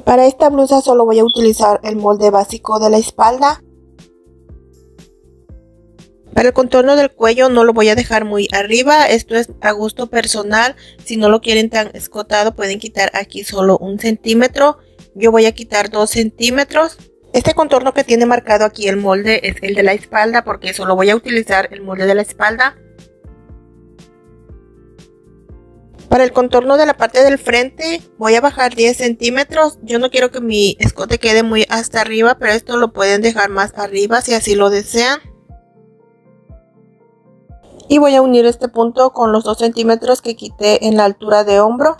Para esta blusa solo voy a utilizar el molde básico de la espalda. Para el contorno del cuello no lo voy a dejar muy arriba, esto es a gusto personal. Si no lo quieren tan escotado pueden quitar aquí solo 1 centímetro. Yo voy a quitar 2 centímetros. Este contorno que tiene marcado aquí el molde es el de la espalda porque solo voy a utilizar el molde de la espalda. Para el contorno de la parte del frente voy a bajar 10 centímetros. Yo no quiero que mi escote quede muy hasta arriba, pero esto lo pueden dejar más arriba si así lo desean. Y voy a unir este punto con los 2 centímetros que quité en la altura de hombro.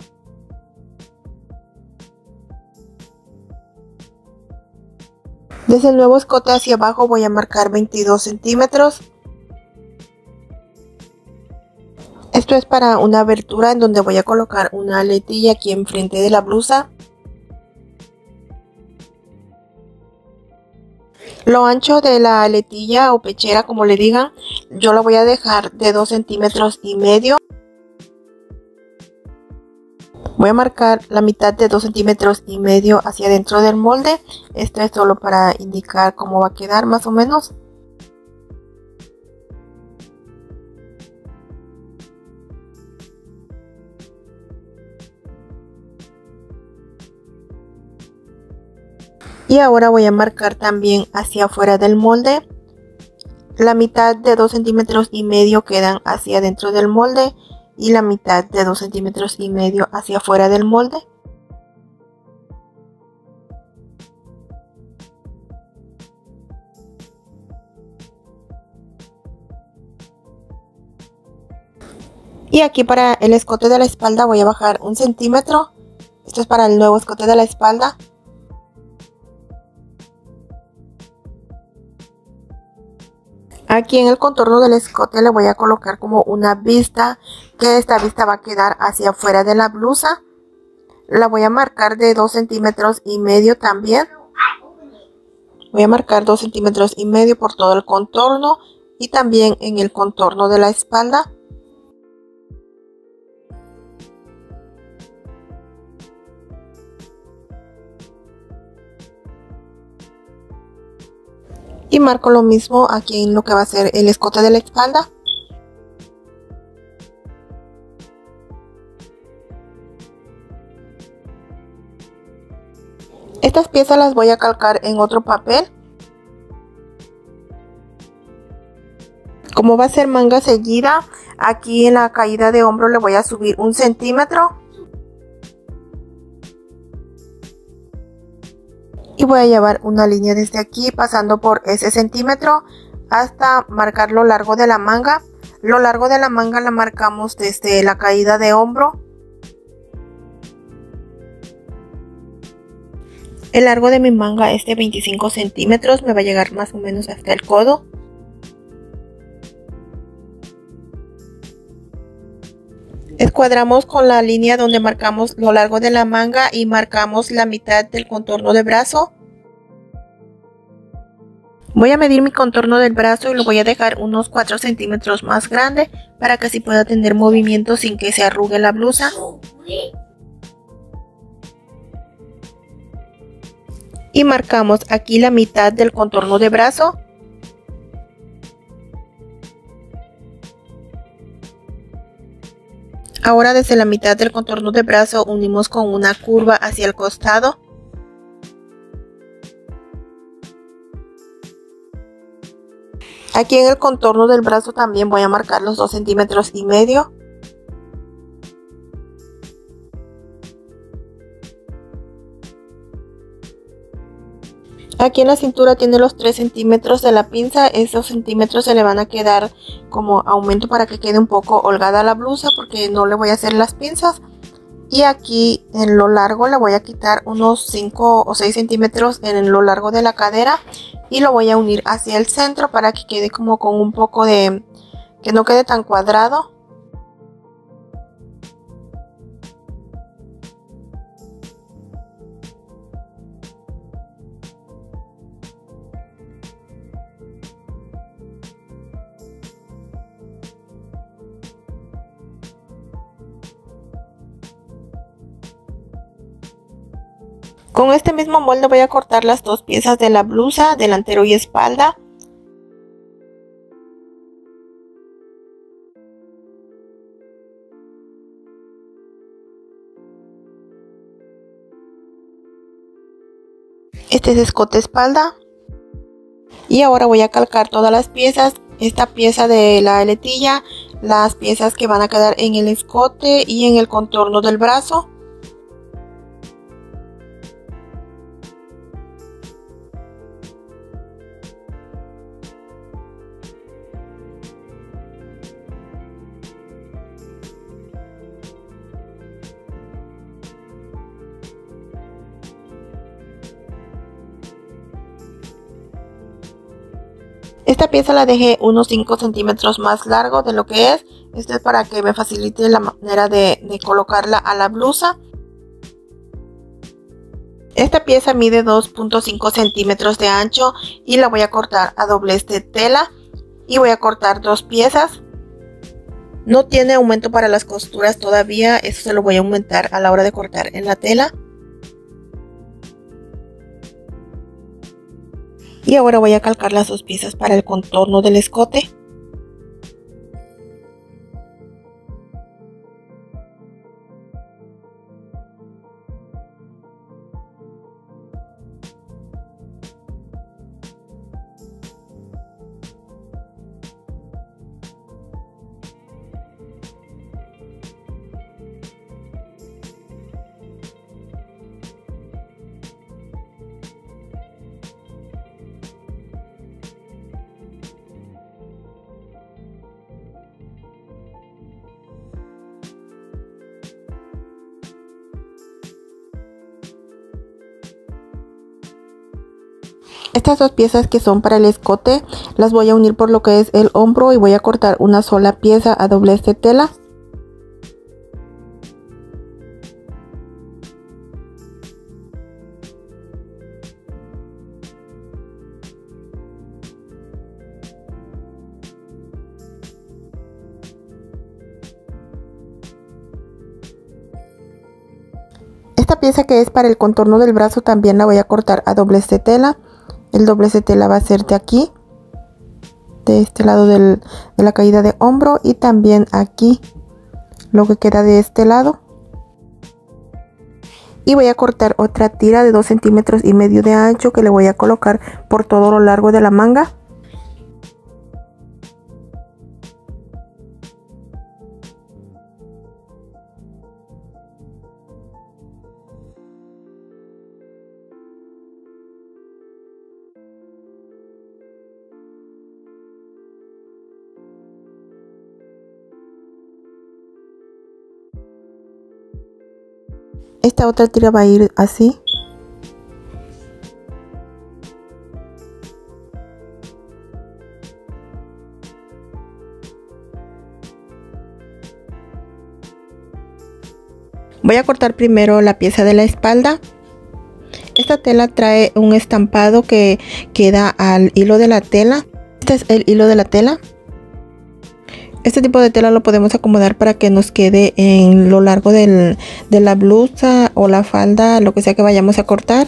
Desde el nuevo escote hacia abajo voy a marcar 22 centímetros. Esto es para una abertura en donde voy a colocar una aletilla aquí enfrente de la blusa. Lo ancho de la aletilla o pechera, como le digan, yo lo voy a dejar de 2 centímetros y medio. Voy a marcar la mitad de 2 centímetros y medio hacia dentro del molde. Esto es solo para indicar cómo va a quedar más o menos. Y ahora voy a marcar también hacia afuera del molde. La mitad de 2 centímetros y medio quedan hacia dentro del molde y la mitad de 2 centímetros y medio hacia afuera del molde. Y aquí para el escote de la espalda voy a bajar 1 centímetro. Esto es para el nuevo escote de la espalda. Aquí en el contorno del escote le voy a colocar como una vista, que esta vista va a quedar hacia afuera de la blusa. La voy a marcar de 2 centímetros y medio también. Voy a marcar 2 centímetros y medio por todo el contorno y también en el contorno de la espalda. Y marco lo mismo aquí en lo que va a ser el escote de la espalda. Estas piezas las voy a calcar en otro papel. Como va a ser manga seguida, aquí en la caída de hombro le voy a subir 1 centímetro. Y voy a llevar una línea desde aquí pasando por ese centímetro hasta marcar lo largo de la manga. Lo largo de la manga la marcamos desde la caída de hombro. El largo de mi manga es de 25 centímetros, me va a llegar más o menos hasta el codo. Escuadramos con la línea donde marcamos lo largo de la manga y marcamos la mitad del contorno de brazo. Voy a medir mi contorno del brazo y lo voy a dejar unos 4 centímetros más grande para que así pueda tener movimiento sin que se arrugue la blusa. Y marcamos aquí la mitad del contorno de brazo. Ahora desde la mitad del contorno de brazo unimos con una curva hacia el costado. Aquí en el contorno del brazo también voy a marcar los 2 centímetros y medio. Aquí en la cintura tiene los 3 centímetros de la pinza. Esos centímetros se le van a quedar como aumento para que quede un poco holgada la blusa porque no le voy a hacer las pinzas. Y aquí en lo largo le voy a quitar unos 5 o 6 centímetros en lo largo de la cadera. Y lo voy a unir hacia el centro para que quede como con un poco de... que no quede tan cuadrado. Con este mismo molde voy a cortar las dos piezas de la blusa, delantero y espalda. Este es escote espalda. Y ahora voy a calcar todas las piezas. Esta pieza de la aletilla, las piezas que van a quedar en el escote y en el contorno del brazo. Esta pieza la dejé unos 5 centímetros más largo de lo que es. Esto es para que me facilite la manera de colocarla a la blusa. Esta pieza mide 2.5 centímetros de ancho y la voy a cortar a doblez de tela. Y voy a cortar dos piezas. No tiene aumento para las costuras todavía. Eso se lo voy a aumentar a la hora de cortar en la tela. Y ahora voy a calcar las dos piezas para el contorno del escote. Estas dos piezas que son para el escote las voy a unir por lo que es el hombro y voy a cortar una sola pieza a doblez de tela. Esta pieza que es para el contorno del brazo también la voy a cortar a doblez de tela. El doblez de tela va a ser de aquí, de este lado de la caída de hombro, y también aquí lo que queda de este lado. Y voy a cortar otra tira de 2,5 centímetros de ancho que le voy a colocar por todo lo largo de la manga. Esta otra tira va a ir así. Voy a cortar primero la pieza de la espalda. Esta tela trae un estampado que queda al hilo de la tela. Este es el hilo de la tela. Este tipo de tela lo podemos acomodar para que nos quede en lo largo de la blusa o la falda, lo que sea que vayamos a cortar.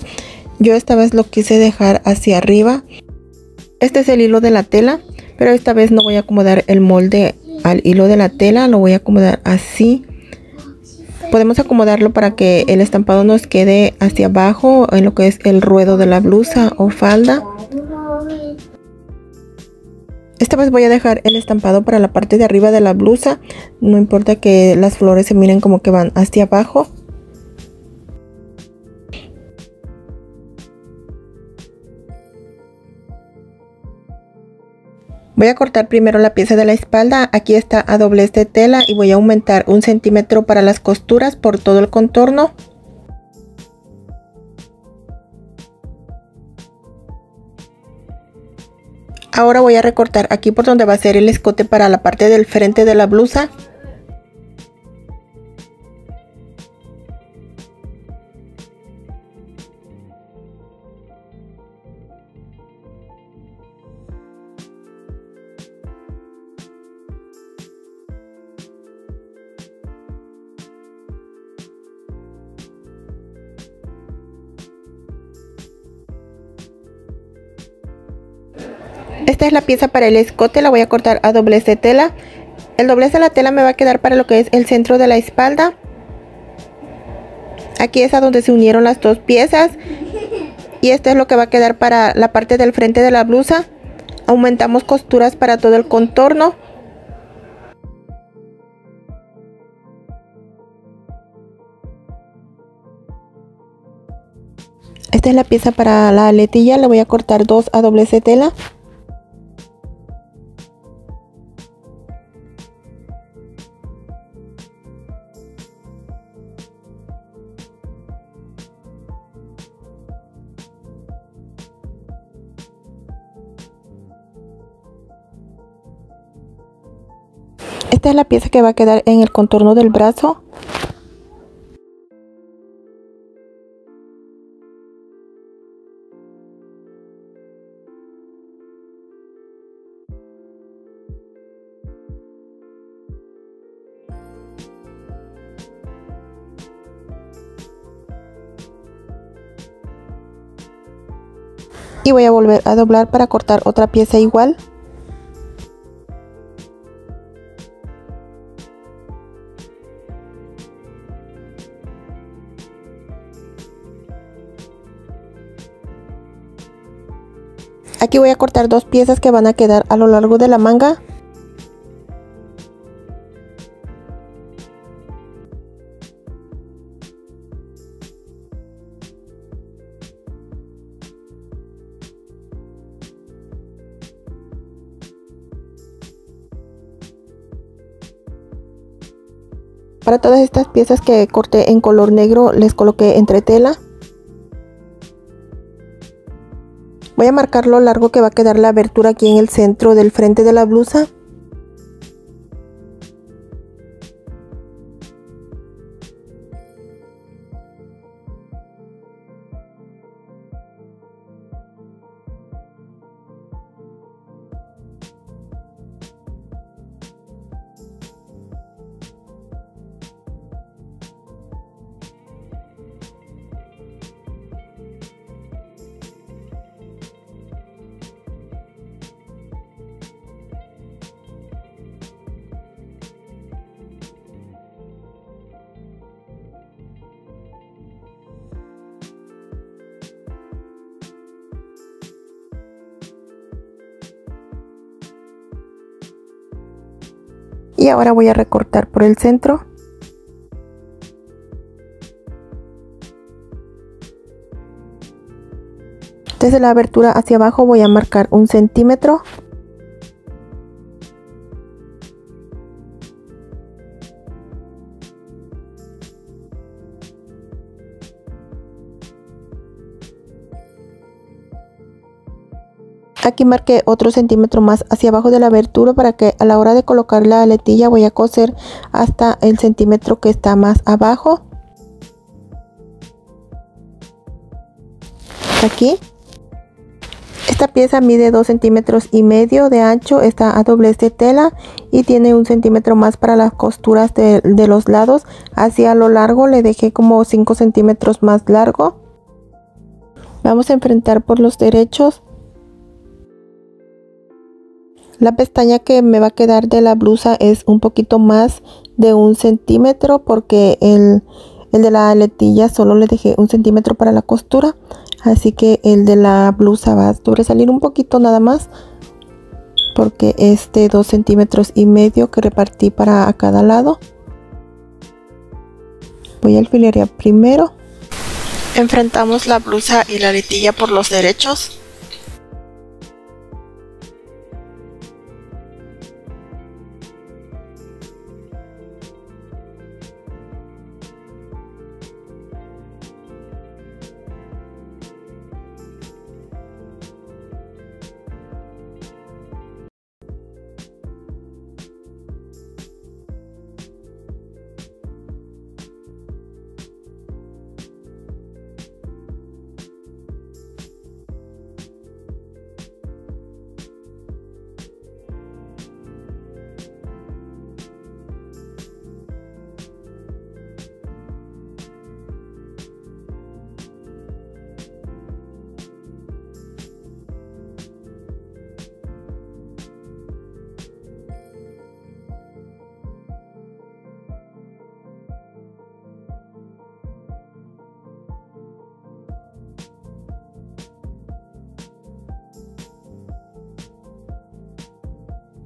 Yo esta vez lo quise dejar hacia arriba. Este es el hilo de la tela, pero esta vez no voy a acomodar el molde al hilo de la tela, lo voy a acomodar así. Podemos acomodarlo para que el estampado nos quede hacia abajo en lo que es el ruedo de la blusa o falda. Esta vez voy a dejar el estampado para la parte de arriba de la blusa. No importa que las flores se miren como que van hacia abajo. Voy a cortar primero la pieza de la espalda. Aquí está a doblez de tela y voy a aumentar 1 centímetro para las costuras por todo el contorno. Ahora voy a recortar aquí por donde va a ser el escote para la parte del frente de la blusa. Esta es la pieza para el escote, la voy a cortar a doblez de tela. El doblez de la tela me va a quedar para lo que es el centro de la espalda. Aquí es a donde se unieron las dos piezas. Y esto es lo que va a quedar para la parte del frente de la blusa. Aumentamos costuras para todo el contorno. Esta es la pieza para la aletilla, le voy a cortar 2 a doblez de tela. Esta es la pieza que va a quedar en el contorno del brazo. Y voy a volver a doblar para cortar otra pieza igual. Aquí voy a cortar 2 piezas que van a quedar a lo largo de la manga. Para todas estas piezas que corté en color negro les coloqué entretela. Voy a marcar lo largo que va a quedar la abertura aquí en el centro del frente de la blusa. Y ahora voy a recortar por el centro. Desde la abertura hacia abajo voy a marcar 1 centímetro. Aquí marqué otro centímetro más hacia abajo de la abertura para que a la hora de colocar la aletilla voy a coser hasta el centímetro que está más abajo. Aquí. Esta pieza mide 2,5 centímetros de ancho, está a doblez de tela y tiene 1 centímetro más para las costuras de los lados. Hacia lo largo le dejé como 5 centímetros más largo. Vamos a enfrentar por los derechos. La pestaña que me va a quedar de la blusa es un poquito más de 1 centímetro porque el de la aletilla solo le dejé 1 centímetro para la costura. Así que el de la blusa va a sobresalir un poquito nada más porque es de 2,5 centímetros que repartí para a cada lado. Voy a alfilerear primero. Enfrentamos la blusa y la aletilla por los derechos.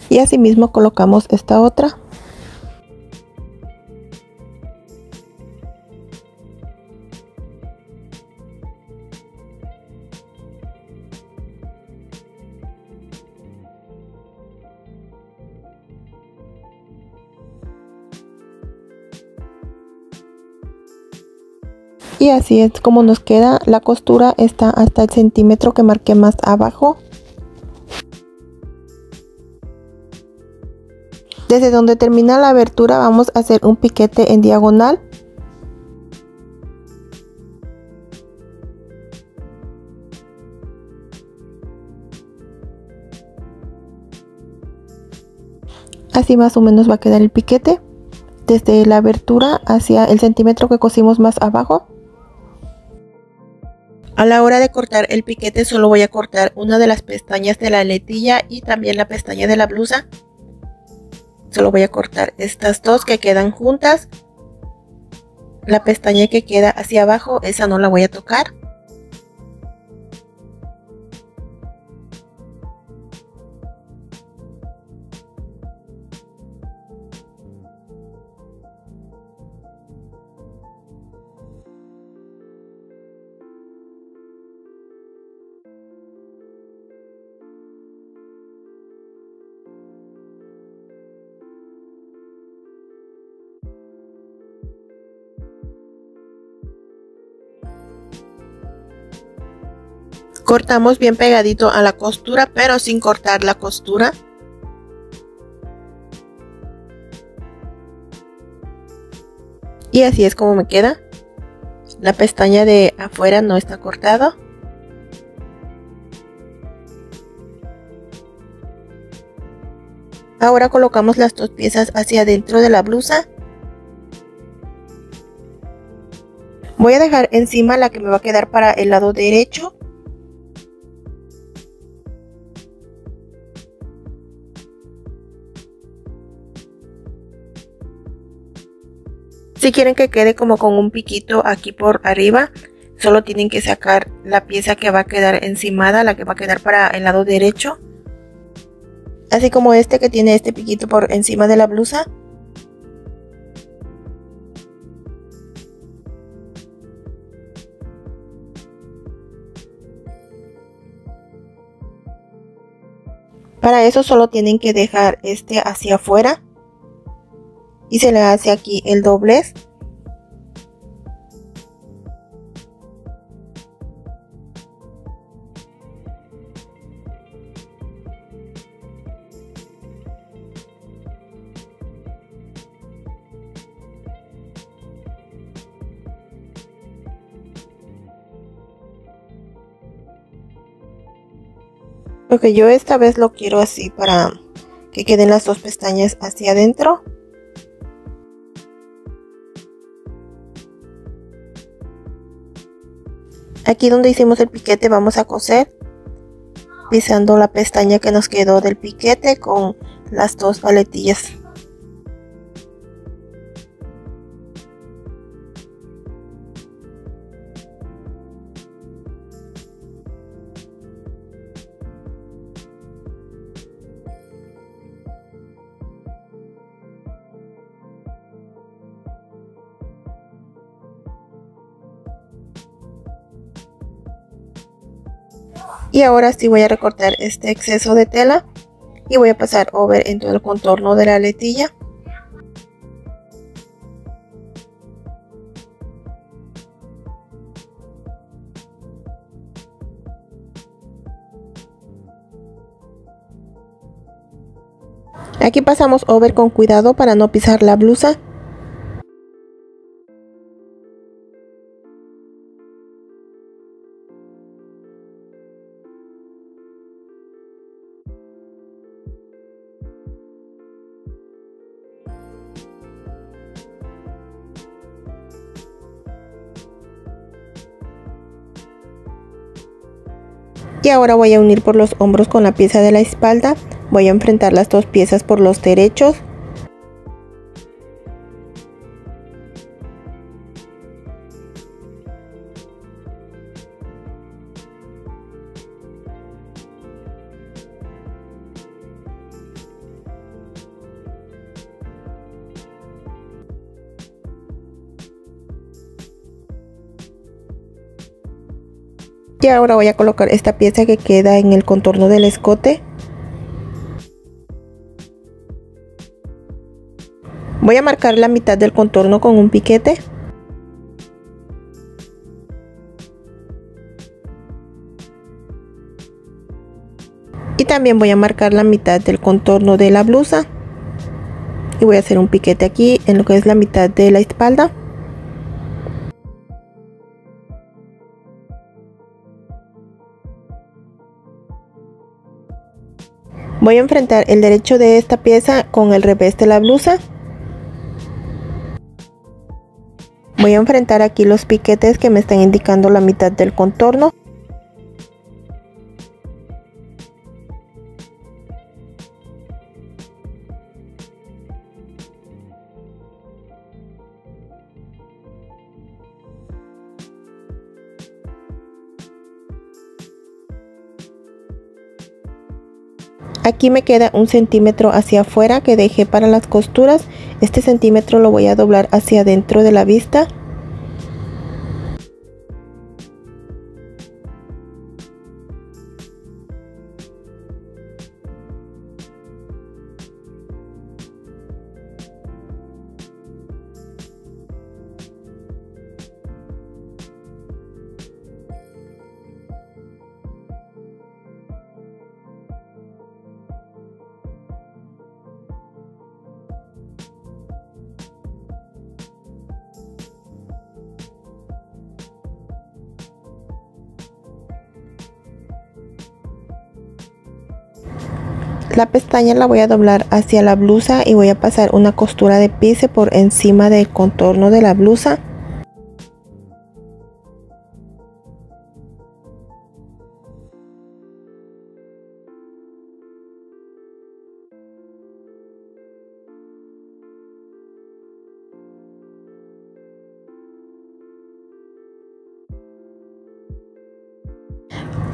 Y asimismo colocamos esta otra. Y así es como nos queda. La costura está hasta el centímetro que marqué más abajo. Desde donde termina la abertura vamos a hacer un piquete en diagonal. Así más o menos va a quedar el piquete. Desde la abertura hacia el centímetro que cosimos más abajo. A la hora de cortar el piquete solo voy a cortar una de las pestañas de la aletilla y también la pestaña de la blusa. Solo voy a cortar estas dos que quedan juntas. La pestaña que queda hacia abajo, esa no la voy a tocar. Cortamos bien pegadito a la costura, pero sin cortar la costura. Y así es como me queda. La pestaña de afuera no está cortada. Ahora colocamos las dos piezas hacia adentro de la blusa. Voy a dejar encima la que me va a quedar para el lado derecho. Si quieren que quede como con un piquito aquí por arriba, solo tienen que sacar la pieza que va a quedar encimada, la que va a quedar para el lado derecho. Así como este que tiene este piquito por encima de la blusa. Para eso solo tienen que dejar este hacia afuera. Y se le hace aquí el doblez. Porque yo esta vez lo quiero así para que queden las dos pestañas hacia adentro. Aquí donde hicimos el piquete vamos a coser pisando la pestaña que nos quedó del piquete con las dos aletillas. Y ahora sí voy a recortar este exceso de tela y voy a pasar over en todo el contorno de la aletilla. Aquí pasamos over con cuidado para no pisar la blusa. Y ahora voy a unir por los hombros con la pieza de la espalda. Voy a enfrentar las dos piezas por los derechos. Y ahora voy a colocar esta pieza que queda en el contorno del escote. Voy a marcar la mitad del contorno con un piquete. Y también voy a marcar la mitad del contorno de la blusa. Y voy a hacer un piquete aquí en lo que es la mitad de la espalda. Voy a enfrentar el derecho de esta pieza con el revés de la blusa. Voy a enfrentar aquí los piquetes que me están indicando la mitad del contorno. Aquí me queda 1 centímetro hacia afuera que dejé para las costuras. Este centímetro lo voy a doblar hacia adentro de la vista. La pestaña la voy a doblar hacia la blusa y voy a pasar una costura de pise por encima del contorno de la blusa.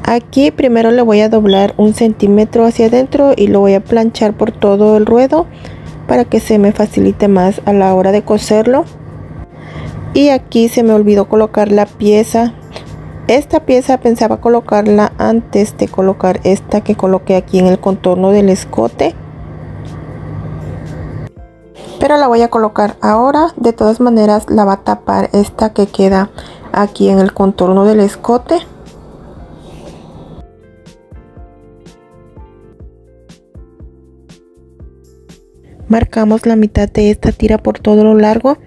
Aquí primero le voy a doblar 1 centímetro hacia adentro y lo voy a planchar por todo el ruedo para que se me facilite más a la hora de coserlo. Y aquí se me olvidó colocar la pieza. Esta pieza pensaba colocarla antes de colocar esta que coloqué aquí en el contorno del escote, pero la voy a colocar ahora. De todas maneras la va a tapar esta que queda aquí en el contorno del escote. Marcamos la mitad de esta tira por todo lo largo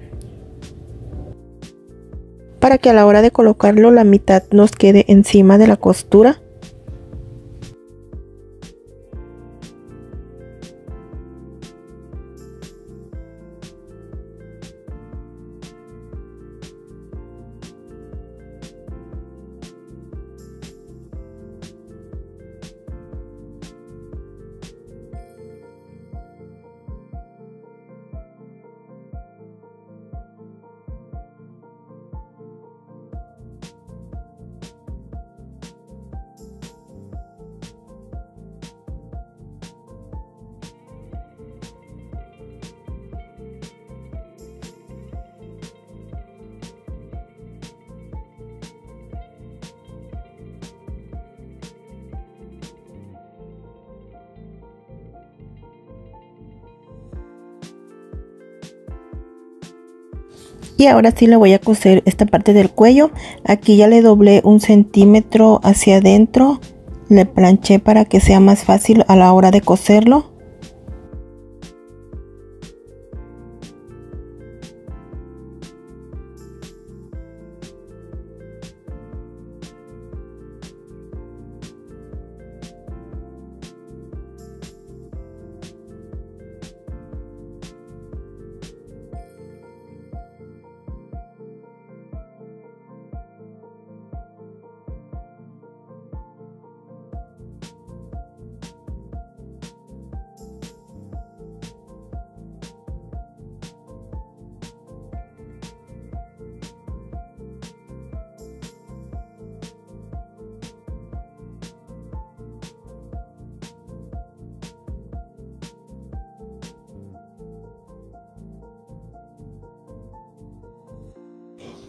para que a la hora de colocarlo la mitad nos quede encima de la costura. Y ahora sí le voy a coser esta parte del cuello. Aquí ya le doblé 1 centímetro hacia adentro, le planché para que sea más fácil a la hora de coserlo.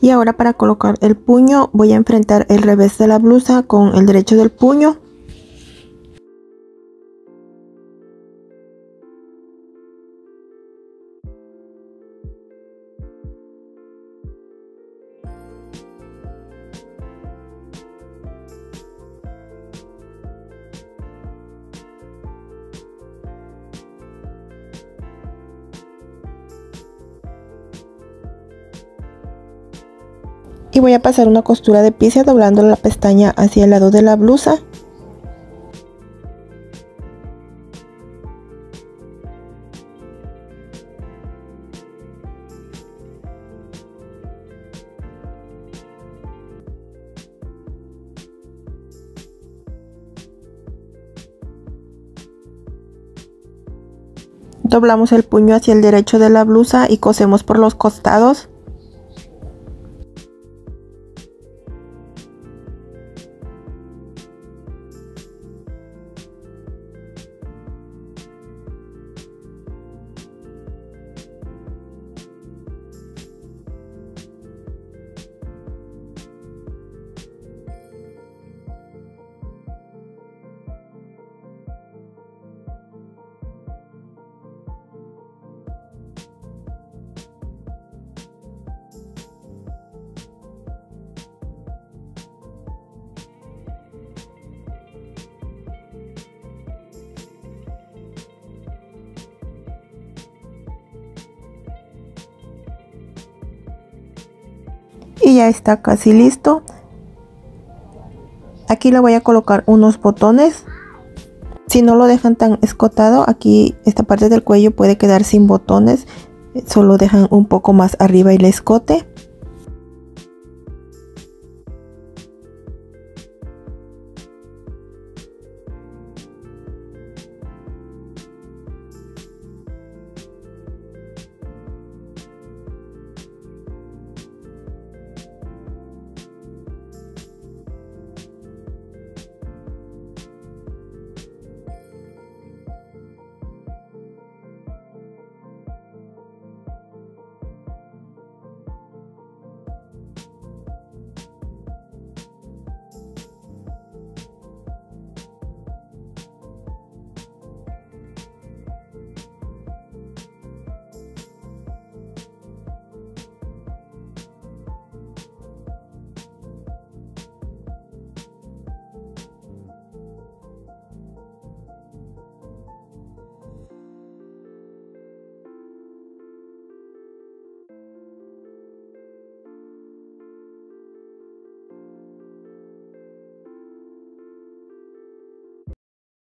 Y ahora para colocar el puño voy a enfrentar el revés de la blusa con el derecho del puño. Y voy a pasar una costura de pizza doblando la pestaña hacia el lado de la blusa. Doblamos el puño hacia el derecho de la blusa y cosemos por los costados. Y ya está casi listo. Aquí le voy a colocar unos botones. Si no lo dejan tan escotado, aquí esta parte del cuello puede quedar sin botones, solo dejan un poco más arriba el escote.